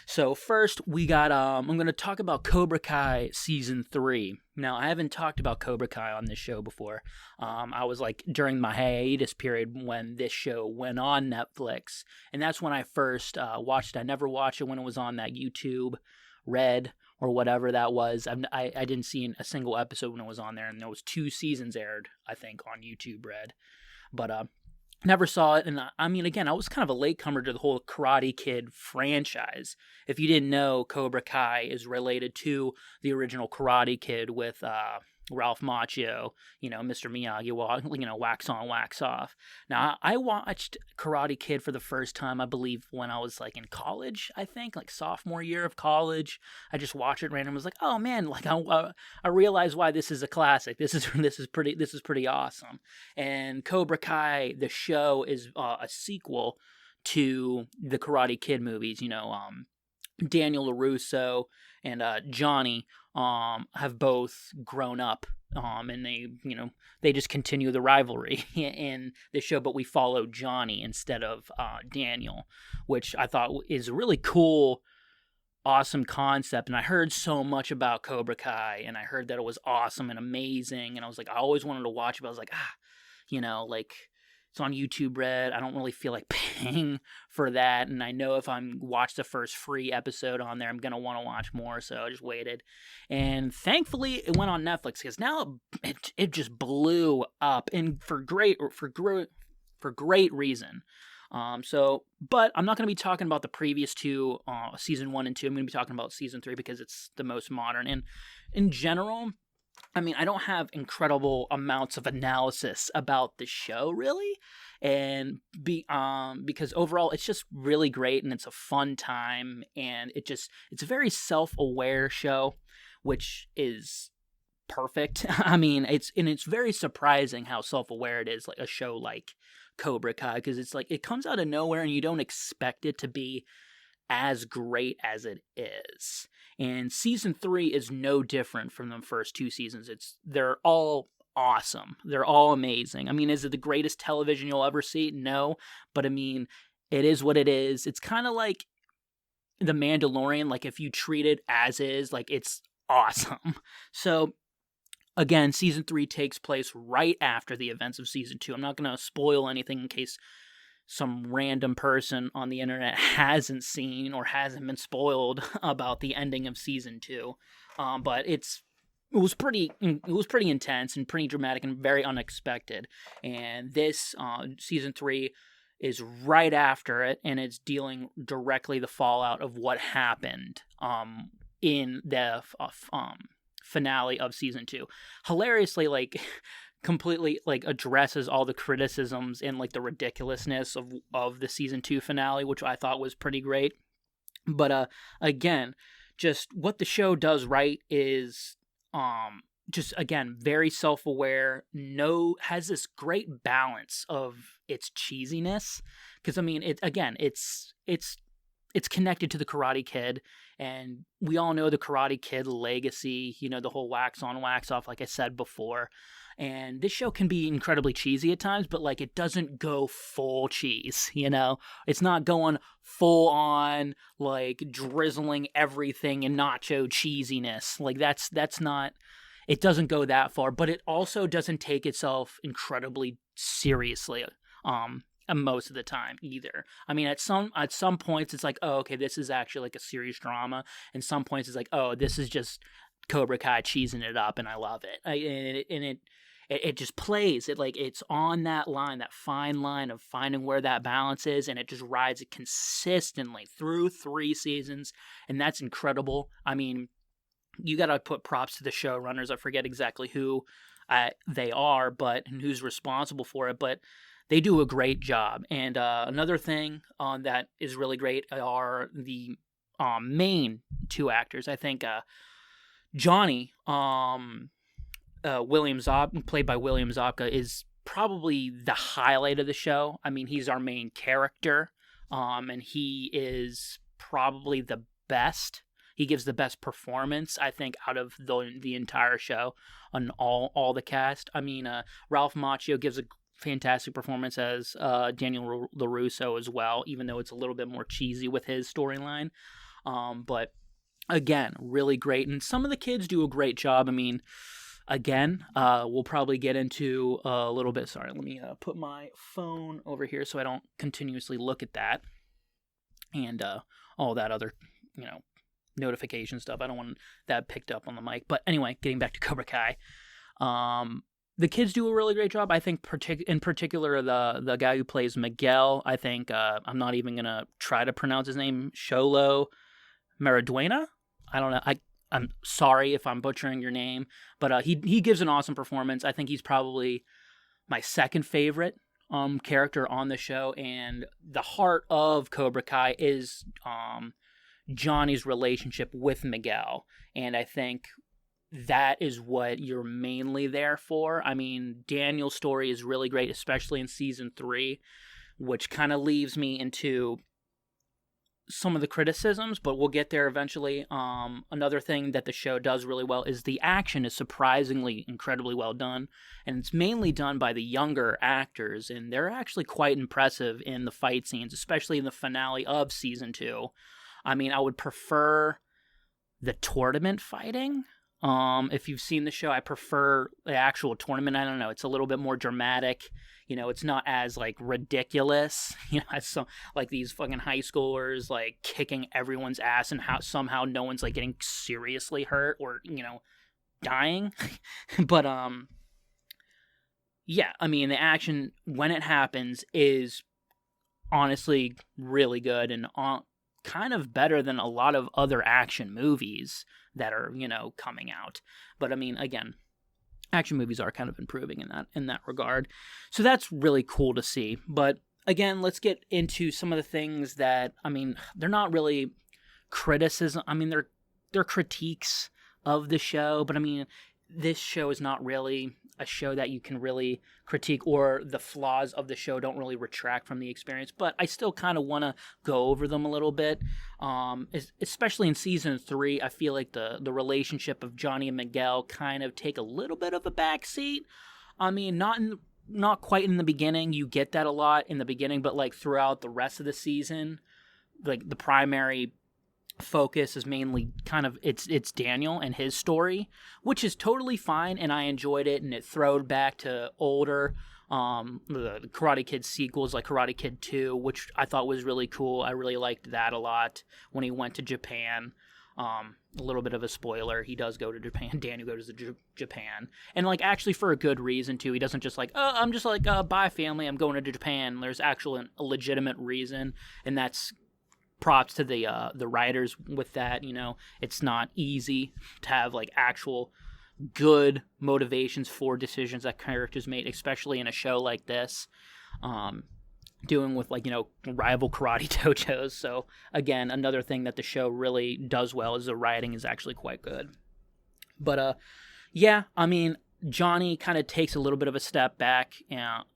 So first we got I'm going to talk about Cobra Kai season 3. Now, I haven't talked about Cobra Kai on this show before. I was like during my hiatus period when this show went on Netflix, and that's when I first watched it. I never watched it when it was on that YouTube Red or whatever that was. I didn't see a single episode when it was on there, and there was 2 seasons aired, I think, on YouTube Red. But never saw it, and I mean, again, I was kind of a latecomer to the whole Karate Kid franchise. If you didn't know, Cobra Kai is related to the original Karate Kid with Ralph Macchio, Mr. Miyagi, wax on, wax off. Now, I watched Karate Kid for the first time, I believe, when I was like in college, I think, like sophomore year of college. I just watched it randomly. I was like, oh man, like I realized why this is a classic. This is pretty awesome. And Cobra Kai, the show, is a sequel to the Karate Kid movies. Daniel LaRusso and Johnny have both grown up, and they just continue the rivalry in the show, but we follow Johnny instead of Daniel, which I thought is a really cool, awesome concept. And I heard so much about Cobra Kai, and I heard that it was awesome and amazing, and I was like, I always wanted to watch it, but I was like, like, it's on YouTube Red. I don't really feel like paying for that, and I know if I'm watch the first free episode on there, I'm gonna want to watch more. So I just waited, and thankfully it went on Netflix because now it just blew up, and for great reason. But I'm not going to be talking about the previous 2, season 1 and 2. I'm going to be talking about season 3 because it's the most modern, and in general, I mean, I don't have incredible amounts of analysis about the show, really, and because overall it's just really great, and it's a fun time, and it's a very self-aware show, which is perfect. I mean, it's very surprising how self-aware it is, like a show like Cobra Kai, because it's like it comes out of nowhere and you don't expect it to be as great as it is. And season 3 is no different from the first 2 seasons. They're all awesome. They're all amazing. I mean, is it the greatest television you'll ever see? No, but I mean, it is what it is. It's kind of like The Mandalorian. Like, if you treat it as is, like, it's awesome. So again, season 3 takes place right after the events of season 2. I'm not going to spoil anything in case some random person on the internet hasn't seen or hasn't been spoiled about the ending of season 2. But it was pretty intense and pretty dramatic and very unexpected. And this season 3 is right after it, and it's dealing directly the fallout of what happened in the finale of season 2. Hilariously, like, completely like addresses all the criticisms and like the ridiculousness of the season 2 finale, which I thought was pretty great. But again, just what the show does right is just, again, very self-aware, has this great balance of its cheesiness, because I mean, it's connected to the Karate Kid, and we all know the Karate Kid legacy, the whole wax on, wax off, like I said before. And this show can be incredibly cheesy at times, but like, it doesn't go full cheese, It's not going full on, like, drizzling everything in nacho cheesiness. Like, that's not, it doesn't go that far, but it also doesn't take itself incredibly seriously most of the time either. I mean, at some points it's like, oh, okay, this is actually like a serious drama, and some points it's like, oh, this is just Cobra Kai cheesing it up, and I love it. It just plays it like it's on that line, that fine line of finding where that balance is, and it just rides it consistently through 3 seasons, and that's incredible. I mean, you gotta put props to the showrunners. I forget exactly who they are, and who's responsible for it, but they do a great job. And another thing that is really great are the main 2 actors. I think Johnny, played by William Zabka, is probably the highlight of the show. I mean, he's our main character, and he is probably the best. He gives the best performance, I think, out of the entire show on all the cast. I mean, Ralph Macchio gives a fantastic performance as Daniel LaRusso as well, even though it's a little bit more cheesy with his storyline. But again, really great. And some of the kids do a great job. I mean, again, we'll probably get into a little bit. Sorry, let me put my phone over here so I don't continuously look at that and all that other, notification stuff. I don't want that picked up on the mic. But anyway, getting back to Cobra Kai. The kids do a really great job. I think in particular the guy who plays Miguel, I think, I'm not even going to try to pronounce his name, Sholo Mariduena. I don't know. I'm sorry if I'm butchering your name, but he gives an awesome performance. I think he's probably my second favorite character on the show, and the heart of Cobra Kai is Johnny's relationship with Miguel, and I think that is what you're mainly there for. I mean, Daniel's story is really great, especially in season 3, which kind of leaves me into some of the criticisms, but we'll get there eventually. Another thing that the show does really well is the action is surprisingly incredibly well done, and it's mainly done by the younger actors, and they're actually quite impressive in the fight scenes, especially in the finale of season 2. I mean, I would prefer the tournament fighting. If you've seen the show, I prefer the actual tournament. I don't know, it's a little bit more dramatic. It's not as ridiculous, as some these fucking high schoolers kicking everyone's ass and how somehow no one's getting seriously hurt or, dying. But yeah, I mean, the action when it happens is honestly really good and kind of better than a lot of other action movies that are, coming out. But I mean, again, action movies are kind of improving in that regard. So that's really cool to see. But again, let's get into some of the things that, I mean, they're not really criticism. I mean, they're critiques of the show, but I mean, this show is not really a show that you can really critique, or the flaws of the show don't really retract from the experience, but I still kind of want to go over them a little bit. Especially in season 3, I feel like the relationship of Johnny and Miguel kind of take a little bit of a backseat. I mean, not quite in the beginning. You get that a lot in the beginning, but throughout the rest of the season, the primary focus is mainly kind of it's Daniel and his story, which is totally fine, and I enjoyed it, and it throwed back to older the Karate Kid sequels like Karate Kid 2, which I thought was really cool. I really liked that a lot when he went to Japan. A little bit of a spoiler, he does go to Japan. Daniel goes to Japan, and actually for a good reason too. He doesn't just I'm just bye family, I'm going to Japan. There's actually a legitimate reason, and that's props to the writers with that. It's not easy to have actual good motivations for decisions that characters made, especially in a show like this, doing with rival karate dojos. So again, another thing that the show really does well is the writing is actually quite good. But yeah, I mean, Johnny kind of takes a little bit of a step back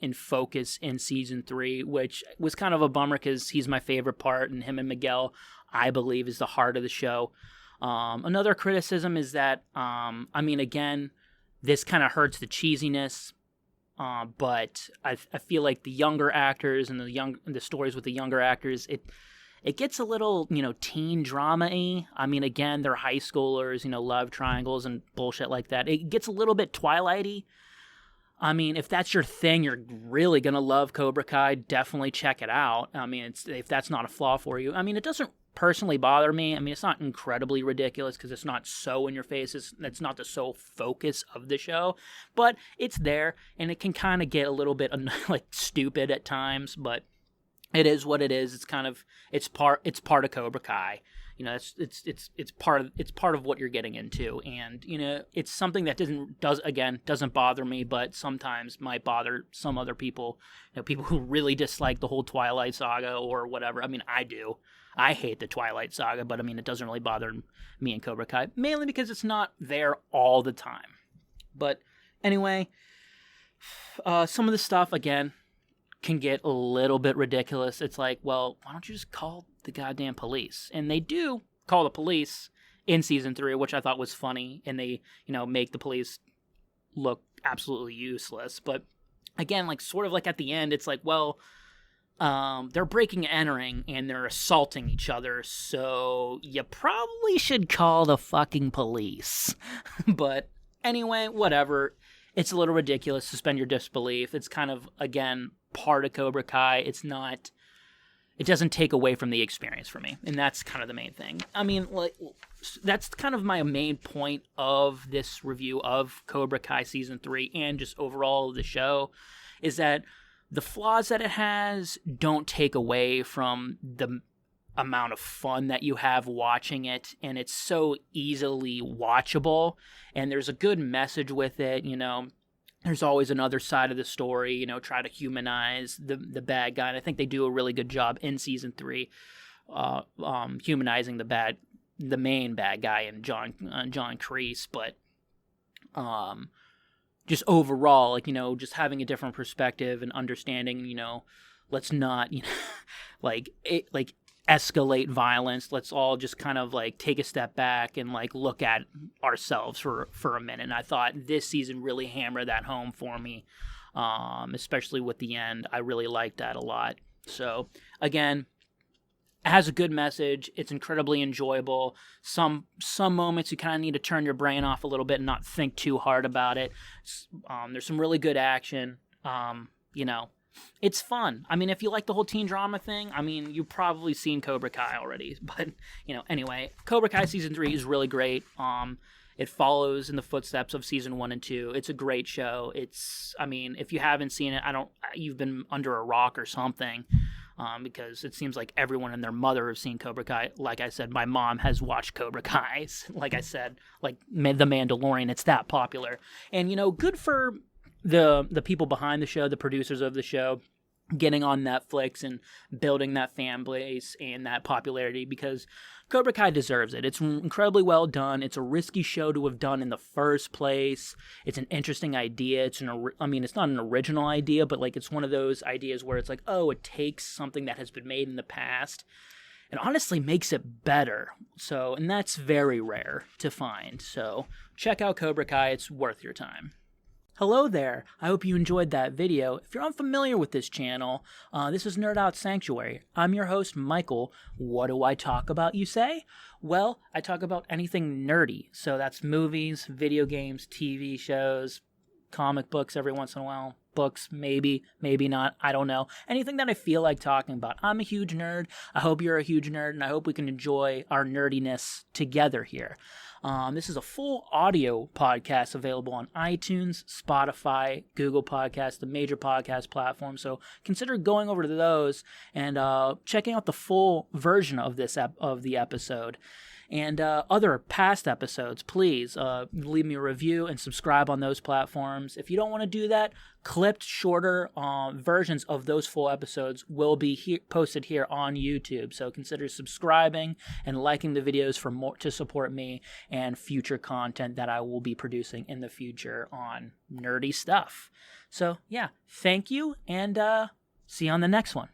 in focus in season 3, which was kind of a bummer because he's my favorite part, and him and Miguel, I believe, is the heart of the show. Another criticism is that, I mean, again, this kind of hurts the cheesiness, but I feel like the younger actors and the stories with the younger actors, it gets a little, teen drama-y. I mean, again, they're high schoolers, love triangles and bullshit like that. It gets a little bit Twilight-y. I mean, if that's your thing, you're really going to love Cobra Kai. Definitely check it out. I mean, if that's not a flaw for you. I mean, it doesn't personally bother me. I mean, it's not incredibly ridiculous because it's not so in your face. It's not the sole focus of the show. But it's there, and it can kind of get a little bit, stupid at times, but it is what it is. It's kind of it's part of Cobra Kai. It's part of what you're getting into, and it's something that doesn't bother me, but sometimes might bother some other people. People who really dislike the whole Twilight Saga or whatever. I mean, I do. I hate the Twilight Saga, but I mean, it doesn't really bother me in Cobra Kai, mainly because it's not there all the time. But anyway, some of the stuff again can get a little bit ridiculous. It's well, why don't you just call the goddamn police? And they do call the police in season 3, which I thought was funny, and they, make the police look absolutely useless. But again, sort of at the end, it's well, they're breaking and entering and they're assaulting each other, so you probably should call the fucking police. But anyway, whatever. It's a little ridiculous. Suspend your disbelief. It's kind of, again, part of Cobra Kai. It doesn't take away from the experience for me, and that's kind of the main thing. I mean, like, that's kind of my main point of this review of Cobra Kai Season 3 and just overall the show, is that the flaws that it has don't take away from the amount of fun that you have watching it, and it's so easily watchable, and there's a good message with it. There's always another side of the story, try to humanize the bad guy, and I think they do a really good job in Season 3 humanizing the main bad guy in John Kreese. But just overall, just having a different perspective and understanding, let's not escalate violence. Let's all just kind of take a step back and look at ourselves for a minute. And I thought this season really hammered that home for me, especially with the end. I really liked that a lot. So again, it has a good message. It's incredibly enjoyable. Some moments you kind of need to turn your brain off a little bit and not think too hard about it. There's some really good action. It's fun. I mean, if you like the whole teen drama thing, I mean, you've probably seen Cobra Kai already. But, anyway, Cobra Kai Season 3 is really great. It follows in the footsteps of Season 1 and 2. It's a great show. If you haven't seen it, you've been under a rock or something, because it seems like everyone and their mother have seen Cobra Kai. Like I said, my mom has watched Cobra Kai. Like I said, like The Mandalorian, it's that popular. And, good for the people behind the show, the producers of the show, getting on Netflix and building that fan base and that popularity, because Cobra Kai deserves it. It's incredibly well done. It's a risky show to have done in the first place. It's an interesting idea. It's not an original idea, but it's one of those ideas where it's it takes something that has been made in the past and honestly makes it better. And that's very rare to find. So check out Cobra Kai. It's worth your time. Hello there, I hope you enjoyed that video. If you're unfamiliar with this channel, this is Nerd Out Sanctuary. I'm your host, Michael. What do I talk about, you say? Well, I talk about anything nerdy. So that's movies, video games, TV shows, comic books every once in a while. Books, maybe not, I don't know. Anything that I feel like talking about. I'm a huge nerd. I hope you're a huge nerd, and I hope we can enjoy our nerdiness together here. This is a full audio podcast available on iTunes, Spotify, Google Podcasts, the major podcast platforms. So consider going over to those and checking out the full version of the episode. And other past episodes, please leave me a review and subscribe on those platforms. If you don't want to do that, clipped, shorter versions of those full episodes will be posted here on YouTube. So consider subscribing and liking the videos for more to support me and future content that I will be producing in the future on nerdy stuff. So yeah, thank you, and see you on the next one.